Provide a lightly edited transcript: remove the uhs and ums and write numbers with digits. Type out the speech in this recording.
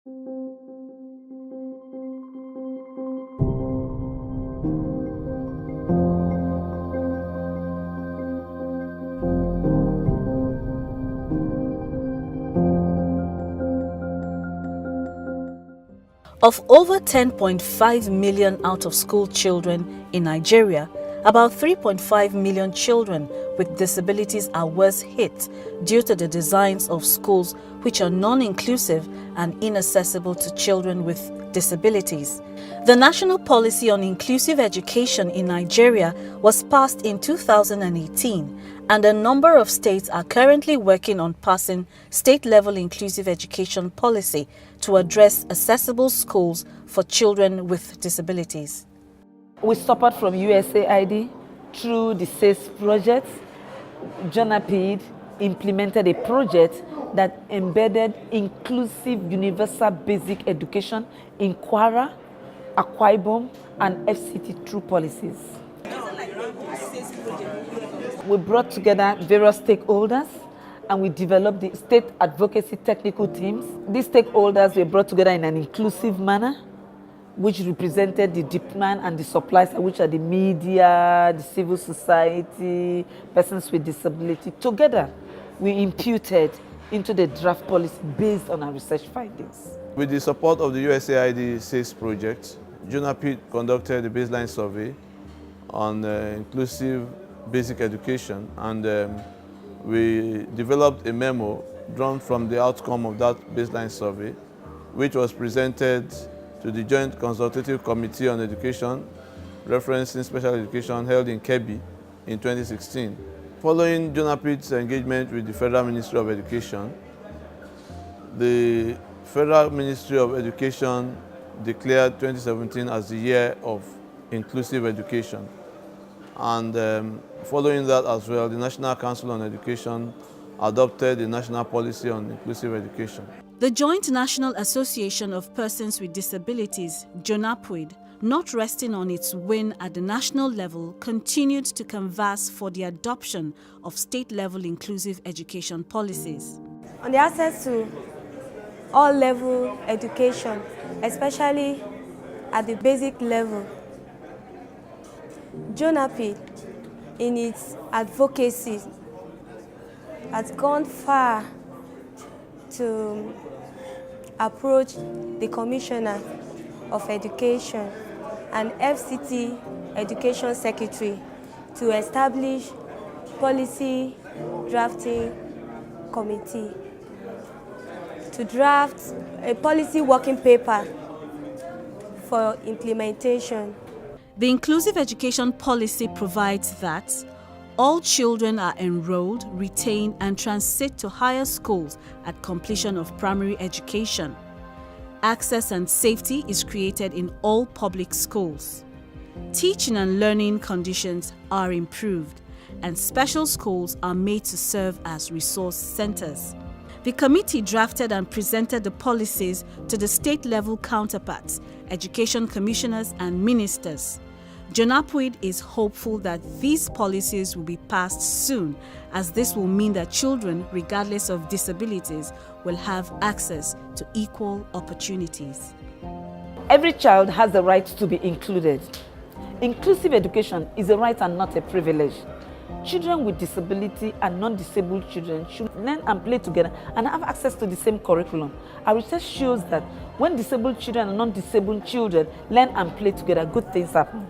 Of over 10.5 million out-of-school children in Nigeria, about 3.5 million children with disabilities are worse hit due to the designs of schools which are non-inclusive and inaccessible to children with disabilities. The National Policy on Inclusive Education in Nigeria was passed in 2018, and a number of states are currently working on passing state-level inclusive education policy to address accessible schools for children with disabilities. With support from USAID through the SACE project, JONAPID implemented a project that embedded inclusive universal basic education in Kwara, Akwa Ibom, and FCT through policies. We brought together various stakeholders and we developed the state advocacy technical teams. These stakeholders were brought together in an inclusive manner, which represented the demand and the supply side, which are the media, the civil society, persons with disability. Together, we imputed into the draft policy based on our research findings. With the support of the USAID SACE project, JONAPID conducted a baseline survey on inclusive basic education, and we developed a memo drawn from the outcome of that baseline survey, which was presented to the Joint Consultative Committee on Education, referencing special education held in Kebbi in 2016. Following JONAPID's engagement with the Federal Ministry of Education, the Federal Ministry of Education declared 2017 as the year of inclusive education. And following that as well, the National Council on Education adopted the National Policy on Inclusive Education. The Joint National Association of Persons with Disabilities, JONAPID, not resting on its win at the national level, continued to canvass for the adoption of state-level inclusive education policies. On the access to all-level education, especially at the basic level, JONAPID, in its advocacy, has gone far to approach the Commissioner of Education and FCT Education Secretary to establish policy drafting committee to draft a policy working paper for implementation. The inclusive education policy provides that all children are enrolled, retained, and transit to higher schools at completion of primary education. Access and safety is created in all public schools. Teaching and learning conditions are improved, and special schools are made to serve as resource centers. The committee drafted and presented the policies to the state-level counterparts, education commissioners, and ministers. JONAPID is hopeful that these policies will be passed soon, as this will mean that children, regardless of disabilities, will have access to equal opportunities. Every child has the right to be included. Inclusive education is a right and not a privilege. Children with disability and non-disabled children should learn and play together and have access to the same curriculum. Our research shows that when disabled children and non-disabled children learn and play together, good things happen.